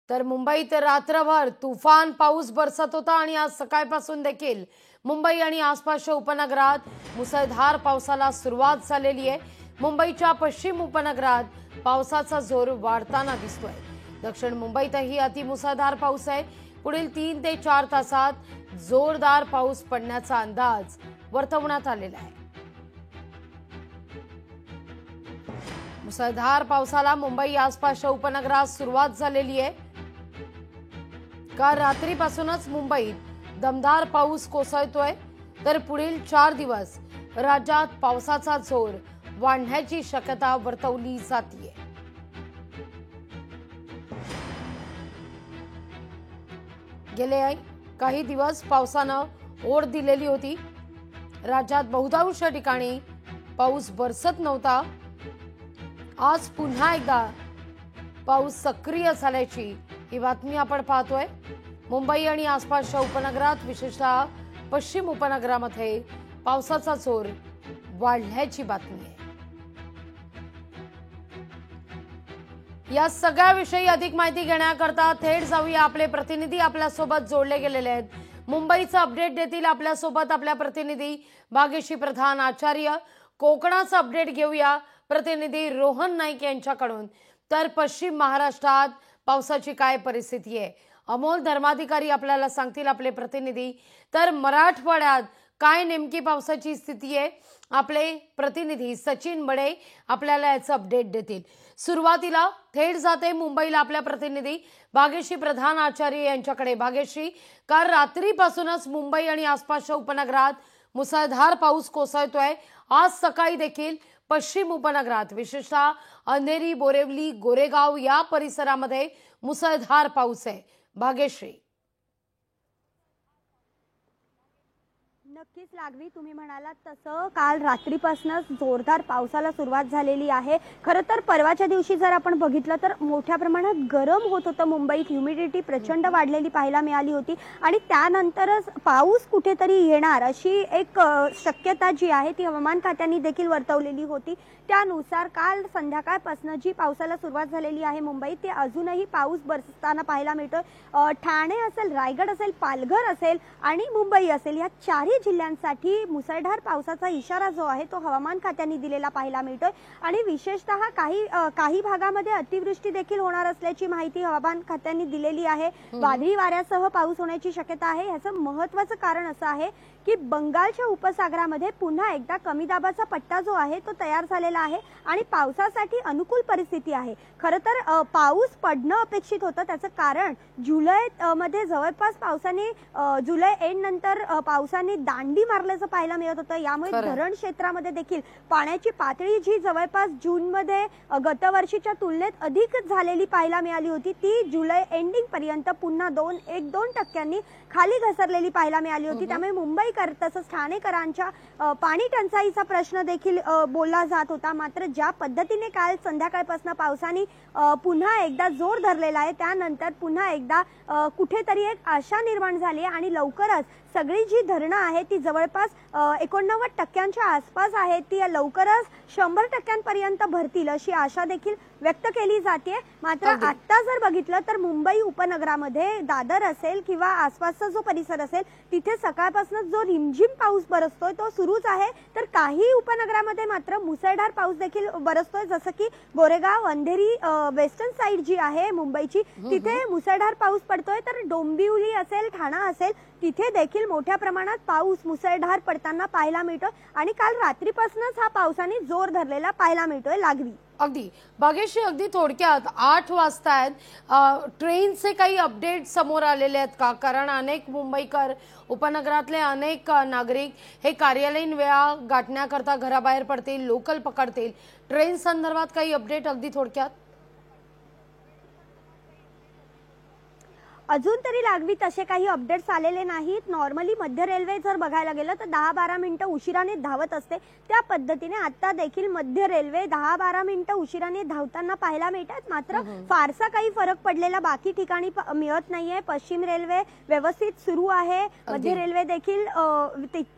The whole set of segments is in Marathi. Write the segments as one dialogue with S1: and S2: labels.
S1: तर मुंबईत रात्रभर तुफान पाऊस बरसत होता आणि आज सकाळपासून देखील मुंबई आणि आसपासच्या उपनगरात मुसळधार पावसाला सुरुवात झालेली आहे। मुंबईच्या पश्चिम उपनगरात पावसाचा जोर वाढताना दिसतोय। दक्षिण मुंबईतही अतिमुसळधार पाऊस आहे। पुढील 3 ते 4 तासात जोरदार पाऊस पडण्याचा अंदाज वर्तवण्यात आलेला आहे। मुसळधार पावसाला मुंबई आसपासच्या उपनगरात सुरुवात झालेली आहे। काल रात्रीपासूनच मुंबईत दमदार पाऊस कोसळतोय, तर पुढील 4 दिवस राज्यात पावसाचा जोर वाढण्याची शक्यता वर्तवली जाते। गेले काही दिवस पावसानं ओढ दिलेली होती। राज्यात बहुतांश ठिकाणी पाऊस बरसत नव्हता। आज पुन्हा एकदा पाऊस सक्रिय झाल्याची ही बातमी आपण पाहतोय। मुंबई आणि आसपासच्या उपनगरात, विशेषतः पश्चिम उपनगरामध्ये पावसाचा जोर वाढल्याची बातमी आहे। या सगळ्याविषयी अधिक माहिती घेण्याकरता थेट जाऊया, आपले प्रतिनिधी आपल्यासोबत जोडले गेलेले आहेत। मुंबईचा अपडेट देतील आपल्यासोबत आपल्या प्रतिनिधी भाग्यश्री प्रधान आचार्य। कोकणाचा अपडेट घेऊया प्रतिनिधी रोहन नाईक यांच्याकडून। तर पश्चिम महाराष्ट्रात पावसाची काय परिस्थिती आहे, अमोल धर्माधिकारी आपल्याला सांगतील आपले प्रतिनिधी। तर मराठवाड्यात काय नेमकी पावसाची स्थिती आहे, आपले प्रतिनिधी सचिन बडे आपल्याला याचं अपडेट देतील। सुरुवातीला थेट जाते मुंबईला आपल्या प्रतिनिधी भाग्यश्री प्रधान आचार्य यांच्याकडे। भाग्यश्री, काल रात्रीपासूनच मुंबई आणि आसपासच्या उपनगरात मुसळधार पाऊस कोसळतोय। आज सकाळी देखील पश्चिम उपनगरात, विशेषतः अंधेरी, बोरिवली, गोरेगाव या परिसरामध्ये मुसळधार पाऊस आहे। भाग्यश्री,
S2: नक्कीच लागवी, तुम्ही म्हणालात तसं काल रात्रीपासूनच जोरदार पावसाला सुरुवात झालेली आहे। खरं तर परवाच्या दिवशी जर आपण बघितलं तर मोठ्या प्रमाणात गरम होत होतं मुंबईत, ह्युमिडिटी प्रचंड वाढलेली पाहायला मिळाली होती आणि त्यानंतरच पाऊस कुठेतरी येणार अशी एक शक्यता जी आहे ती हवामान खात्याने देखील वर्तवलेली होती। त्यानुसार काल संध्याकाळपासून जी पावसाला सुरुवात झालेली आहे मुंबईत, ते अजूनही पाऊस बरसताना पाहायला मिळतोय। ठाणे असेल, रायगड असेल, पालघर असेल आणि मुंबई असेल, या चारही जिल्ह्यांसाठी मुसळधार पावसाचा इशारा जो आहे तो हवामान खात्याने दिलेला पाहायला मिळतोय आणि विशेषतः काही भागामध्ये अतिवृष्टी देखील होणार असल्याची माहिती हवामान खात्याने दिलेली आहे। वादळी वाऱ्यासह पाऊस होण्याची शक्यता आहे। याचं महत्त्वाचं कारण असं आहे की बंगालच्या उपसागरामध्ये पुन्हा एकदा कमी दाबाचा पट्टा जो आहे तो तयार झालेला आहे आणि पावसासाठी अनुकूल परिस्थिती आहे। खरं तर पाऊस पडणं अपेक्षित होतं, त्याचं कारण जुलै मध्ये जवळपास पावसाने जुलै एंड नंतर पावसाने दांडी मारल्याचं पाहायला मिळत होतं। यामुळे धरण क्षेत्रामध्ये देखील पाण्याची पातळी जी जवळपास जूनमध्ये गतवर्षीच्या तुलनेत अधिक झालेली पाहायला मिळाली होती, ती जुलै एंडिंग पर्यंत पुन्हा 1-2% खाली घसरलेली पाहायला मिळाली होती। त्यामुळे मुंबईकर तसंच ठाणेकरांच्या पाणी टंचाईचा प्रश्न देखील बोलला जात होता। मात्र ज्या पद्धतीने काल संध्याकाळपासून पावसाने पुन्हा एकदा जोर धरलेला आहे, त्यानंतर पुन्हा एकदा कुठेतरी एक आशा निर्माण झाली आणि लवकरच सगळी जी धरणं आहेत ती जवळपास 89% आसपास आहेत, ती लवकरच 100% भरतील अशी आशा देखील व्यक्त केली जाते। मात्र आता जर बघितलं तर मुंबई उपनगरामध्ये दादर असेल किंवा आसपासचा जो परिसर असेल, तिथे सकाळपासून जो रिमझिम पाऊस बरसतोय तो सुरूच आहे। तर काही उपनगरामध्ये मात्र मुसळधार पाऊस देखील बरसतोय, जसं की गोरेगाव, अंधेरी, वेस्टर्न साइड जी आहे मुंबईची, तिथे मुसळधार पाऊस पडतोय। तर डोंबिवली असेल, ठाणा असेल, तिथे देखील मोठ्या प्रमाणात पाऊस मुसळधार पडताना पाहायला मिळतोय आणि काल रात्रीपासूनच हा पावसाने जोर धरलेला पाहायला मिळतोय। लागवी,
S1: अगदी भाग्यश्री, अगदी थोडक्यात 8 वाजता आहेत, ट्रेनचे काही अपडेट समोर आलेले आहेत का? कारण अनेक मुंबईकर, उपनगरातले अनेक नागरिक हे कार्यालयीन वेळा गाठण्याकरता घराबाहेर पडतील, लोकल पकडतील। ट्रेन संदर्भात काही अपडेट अगदी थोडक्यात?
S2: अजून तरी लागवी तसे काही अपडेट्स आलेले नाहीत। नॉर्मली मध्य रेल्वे जर बघायला गेलं तर 10-12 मिनिटं उशिराने धावत असते, त्या पद्धतीने आता देखील मध्य रेल्वे 10-12 मिनिटं उशिराने धावताना पाहायला मिळतात। मात्र फारसा काही फरक पडलेला बाकी ठिकाणी मिळत नाहीये। पश्चिम रेल्वे व्यवस्थित सुरू आहे, मध्य रेल्वे देखील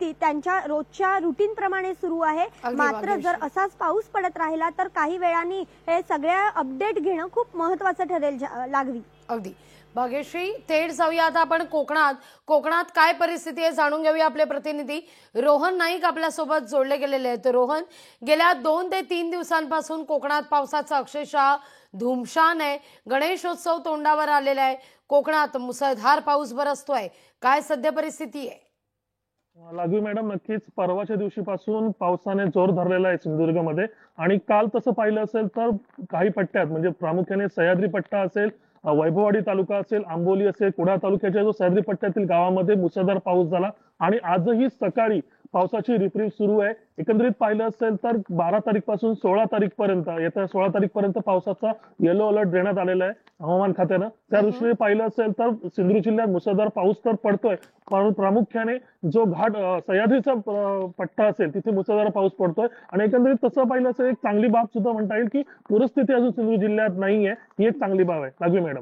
S2: त्यांच्या रोजच्या रुटीन प्रमाणे सुरू आहे। मात्र जर असाच पाऊस पडत राहिला तर काही वेळांनी हे सगळ्या अपडेट घेणं खूप महत्त्वाचं ठरेल लागवी।
S1: अगदी भाग्यश्री, थेट जाऊया आता आपण कोकणात काय परिस्थिती आहे जाणून घेऊया. आपले प्रतिनिधी रोहन नाईक आपल्यासोबत जोडले गेलेले आहेत. रोहन, गेल्या 2 ते 3 दिवसांपासून कोकणात पावसाचा अक्षरशः धुमशान आहे. गणेशोत्सव तोंडावर आलेला आहे. कोकणात मुसळधार पाऊस बरसतोय. काय सध्या परिस्थिती आहे?
S3: लागू मॅडम, नक्कीच परवाच्या दिवशीपासून पावसाने जोर धरलेला आहे सिंधुदुर्गमध्ये. आणि काल तसं पाहिलं असेल तर काही पट्ट्यात म्हणजे प्रामुख्याने सह्याद्री पट्टा असेल, वैभववाडी तालुका असेल, आंबोली असेल, कुडाळ तालुक्याच्या जो सह्याद्री पट्ट्यातील गावामध्ये मुसळधार पाऊस झाला. आणि आजही सकाळी पावसाची रिपरिप सुरू आहे. एकंदरीत पाहिलं असेल तर 12 तारीख पासून 16 तारीख पर्यंत, येत्या 16 तारीख पर्यंत पावसाचा येलो अलर्ट देण्यात आलेला आहे हवामान खात्यानं. त्या दृष्टीने पाहिलं असेल तर सिंधुदुर्ग जिल्ह्यात मुसळधार पाऊस तर पडतोय, पण प्रामुख्याने जो घाट सह्याद्रीचा पट्टा असेल तिथे मुसळधार पाऊस पडतोय. आणि एकंदरीत तसं पाहिलं असेल एक चांगली बाब सुद्धा म्हणता येईल की पूरस्थिती अजून सिंधुदुर्ग जिल्ह्यात नाहीये, ही एक चांगली बाब आहे. लागवी मॅडम.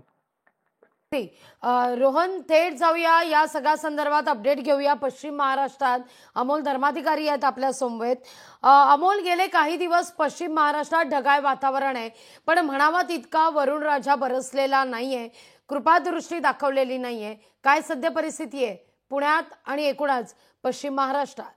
S1: रोहन, थेट जाऊया या सगळ्या संदर्भात अपडेट घेऊया. पश्चिम महाराष्ट्रात अमोल धर्माधिकारी आहेत आपल्या समवेत. अमोल, गेले काही दिवस पश्चिम महाराष्ट्रात ढगाळ वातावरण आहे, पण म्हणावा तितका वरुण राजा बरसलेला नाहीये, कृपादृष्टी दाखवलेली नाहीये. काय सध्या परिस्थिती आहे पुण्यात आणि एकूणच पश्चिम महाराष्ट्रात?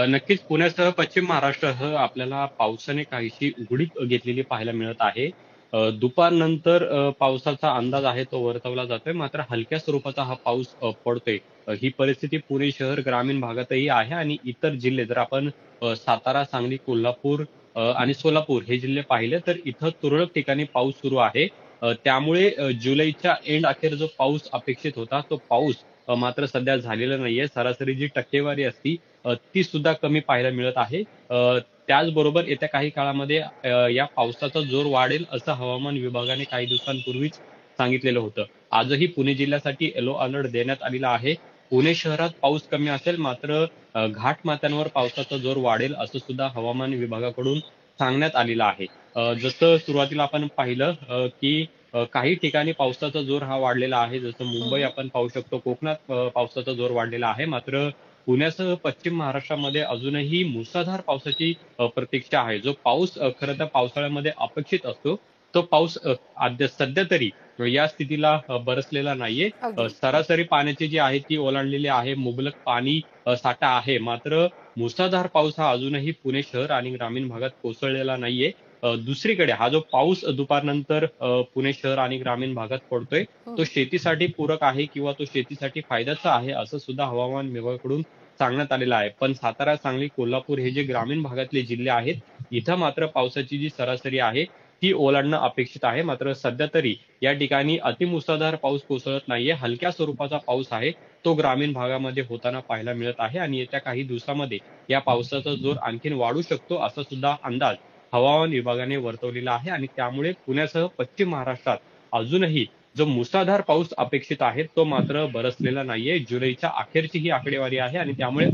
S4: नक्कीच पुण्यासह पश्चिम महाराष्ट्रासह आपल्याला पावसाने काहीशी उघडीप घेतलेली पाहायला मिळत आहे. दुपारनंतर पावसाचा अंदाज आहे तो वर्तवला जातोय, मात्र हलक्या स्वरूपाचा हा पाऊस पडतोय. ही परिस्थिती पुणे शहर ग्रामीण भागातही आहे आणि इतर जिल्हे जर आपण सातारा, सांगली, कोल्हापूर आणि सोलापूर हे जिल्हे पाहिले तर इथं तुरळक ठिकाणी पाऊस सुरू आहे. त्यामुळे जुलैच्या एंड अखेर जो पाऊस अपेक्षित होता तो पाऊस मात्र सध्या झालेला नाहीये. सरासरी जी टक्केवारी असती ती सुद्धा कमी पाहायला मिळत आहे. त्याचबरोबर येत्या काही काळामध्ये या पावसाचा जोर वाढेल असं हवामान विभागाने काही दिवसांपूर्वीच सांगितलेलं होतं. आजही पुणे जिल्ह्यासाठी येलो अलर्ट देण्यात आलेला आहे. पुणे शहरात पाऊस कमी असेल, मात्र घाटमाथ्यांवर पावसाचा जोर वाढेल असं सुद्धा हवामान विभागाकडून सांगण्यात आलेलं आहे. जसं सुरुवातीला आपण पाहिलं की काही ठिकाणी पावसाचा जोर हा वाढलेला आहे. जसं मुंबई आपण पाहू शकतो, कोकणात पावसाचा जोर वाढलेला आहे. मात्र पुण्यासह पश्चिम महाराष्ट्रामध्ये अजूनही मुसळधार पावसाची प्रतीक्षा आहे. जो पाऊस खरं तर पावसाळ्यामध्ये अपेक्षित असतो तो पाऊस सध्या तरी या स्थितीला बरसलेला नाहीये. सरासरी पाण्याची जी आहे ती ओलांडलेली आहे, मुबलक पाणी साठा आहे. मात्र मुसळधार पाऊस हा अजूनही पुणे शहर आणि ग्रामीण भागात कोसळलेला नाहीये. दुसरीकडे हा जो पाऊस दुपारनंतर पुणे शहर आणि ग्रामीण भागात पडतोय तो शेतीसाठी पूरक आहे किंवा तो शेतीसाठी फायद्याचा आहे असं सुद्धा हवामान विभागाकडून सांगण्यात आलेलं आहे. पण सातारा, सांगली, कोल्हापूर हे जे ग्रामीण भागातले जिल्हे आहेत इथं मात्र पावसाची जी सरासरी आहे ती ओलांडणं अपेक्षित आहे. मात्र सध्या तरी या ठिकाणी अतिमुसळधार पाऊस कोसळत नाहीये. हलक्या स्वरूपाचा पाऊस आहे तो ग्रामीण भागामध्ये होताना पाहायला मिळत आहे आणि येत्या काही दिवसामध्ये या पावसाचा जोर आणखीन वाढू शकतो असा सुद्धा अंदाज हवामान विभागाने वर्तवलेला आहे. आणि त्यामुळे पुण्यासह पश्चिम महाराष्ट्रात अजूनही जो मुसळधार पाऊस अपेक्षित आहे तो मात्र बरसलेला नाहीये. जुलैच्या अखेरची ही आकडेवारी आहे आणि त्यामुळे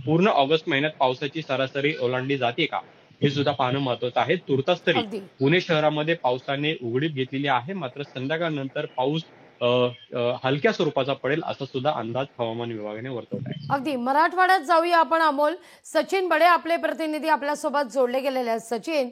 S4: पूर्ण ऑगस्ट महिन्यात पावसाची सरासरी ओलांडली जाते का हे सुद्धा पाहणं महत्वाचं आहे. तुर्तास तरी पुणे शहरामध्ये पावसाने उघडीप घेतलेली आहे, मात्र संध्याकाळनंतर पाऊस हलक्या स्वरूपाचा पडेल असा सुद्धा अंदाज हवामान विभागाने वर्तवला आहे.
S1: अगदी मराठवाड्यात जाऊया आपण अमोल. सचिन बडे आपले प्रतिनिधी आपल्यासोबत जोडले गेलेले आहेत. सचिन,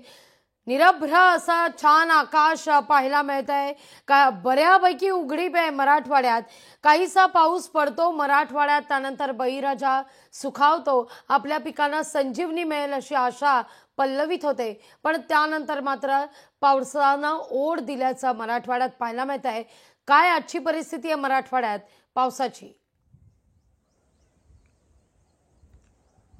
S1: निरभ्र असा छान आकाश पाहायला मिळत आहे का? बऱ्यापैकी उघडीप आहे मराठवाड्यात. काहीसा पाऊस पडतो मराठवाड्यात, त्यानंतर बळीराजा सुखावतो, आपल्या पिकांना संजीवनी मिळेल अशी आशा पल्लवित होते, पण त्यानंतर मात्र पावसानं ओढ दिल्याचं मराठवाड्यात पाहायला मिळत आहे. काय आजची परिस्थिती आहे मराठवाड्यात पावसाची?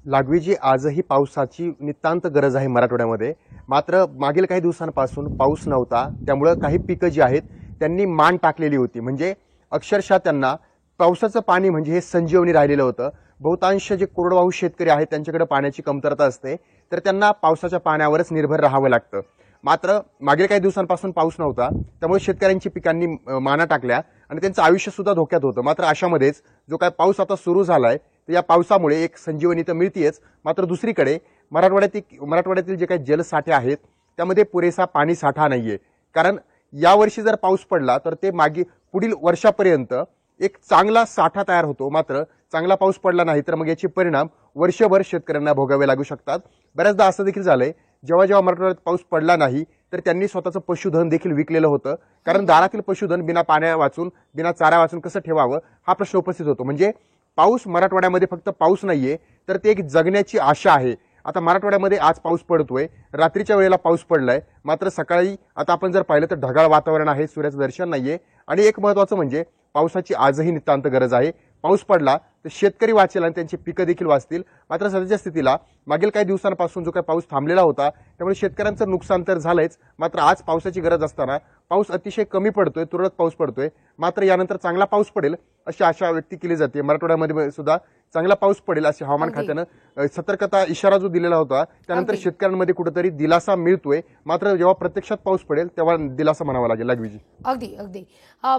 S5: लागवीजी, आजही पावसाची नितांत गरज आहे मराठवाड्यामध्ये. मात्र मागील काही दिवसांपासून पाऊस नव्हता, त्यामुळं काही पिकं जी आहेत त्यांनी मान टाकलेली होती. म्हणजे अक्षरशः त्यांना पावसाचं पाणी म्हणजे हे संजीवनी राहिलेलं होतं. बहुतांश जे कोरडवाहू शेतकरी आहेत त्यांच्याकडे पाण्याची कमतरता असते, तर त्यांना पावसाच्या पाण्यावरच निर्भर राहावं लागतं. मात्र मागील काही दिवसांपासून पाऊस नव्हता, त्यामुळे शेतकऱ्यांची पिकांनी माना टाकल्या आणि त्यांचं आयुष्य सुद्धा धोक्यात होतं. मात्र अशामध्येच जो काय पाऊस आता सुरू झालाय तर या पावसामुळे एक संजीवनी तर मिळतीयच, मात्र दुसरीकडे मराठवाड्यातील जे काही जलसाठे आहेत त्यामध्ये पुरेसा पाणी साठा नाहीये. कारण यावर्षी जर पाऊस पडला तर ते पुढील वर्षापर्यंत एक चांगला साठा तयार होतो. मात्र चांगला पाऊस पडला नाही तर मग याचे परिणाम वर्षभर शेतकऱ्यांना भोगावे लागू शकतात. बऱ्याचदा असं देखील झालंय, जेव्हा मराठवाड्यात पाऊस पडला नाही तर त्यांनी स्वतःचं पशुधन देखील विकलेलं होतं. कारण दारातील पशुधन बिना पाण्या वाचून बिना चारा वाचून कसं ठेवावं हा प्रश्न उपस्थित होतो. म्हणजे पाऊस मराठवाड्यामध्ये फक्त पाऊस नाहीये, तर ते एक जगण्याची आशा आहे. आता मराठवाड्यामध्ये आज पाऊस पडतोय, रात्रीच्या वेळेला पाऊस पडलाय, मात्र सकाळी आता आपण जर पाहिलं तर ढगाळ वातावरण आहे, सूर्याचं दर्शन नाहीये. आणि एक महत्वाचं म्हणजे पावसाची आजही नितांत गरज आहे. पाऊस पडला तर शेतकरी वाचेल आणि त्यांची पिकं देखील वाचतील. मात्र सध्याच्या स्थितीला मागील काही दिवसांपासून जो काही पाऊस थांबलेला होता त्यामुळे शेतकऱ्यांचं नुकसान तर झालंच, मात्र आज पावसाची गरज असताना पाऊस अतिशय कमी पडतोय, तुरळक पाऊस पडतोय. मात्र यानंतर चांगला पाऊस पडेल अशी आशा व्यक्त केली जाते. मराठवाड्यामध्ये सुद्धा चांगला पाऊस पडेल अशी हवामान
S1: अगदी.
S5: खात्यानं सतर्कता इशारा जो दिलेला होता त्यानंतर
S1: अगदी.
S5: शेतकऱ्यांमध्ये कुठेतरी दिलासा मिळतोय. मात्र जेव्हा प्रत्यक्षात पाऊस पडेल तेव्हा दिलासा म्हणावा लागेल. लागवीजी
S1: अगदी अगदी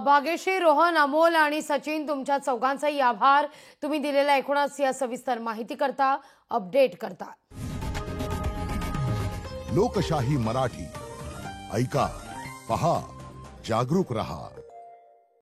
S1: भाग्यश्री, रोहन, अमोल आणि सचिन, तुमच्या चौघांचाही आभार. तुम्ही दिलेल्या एकूणच या सविस्तर माहिती करता, अपडेट करता.
S6: लोकशाही मराठी ऐका, पहा, जागरूक रहा.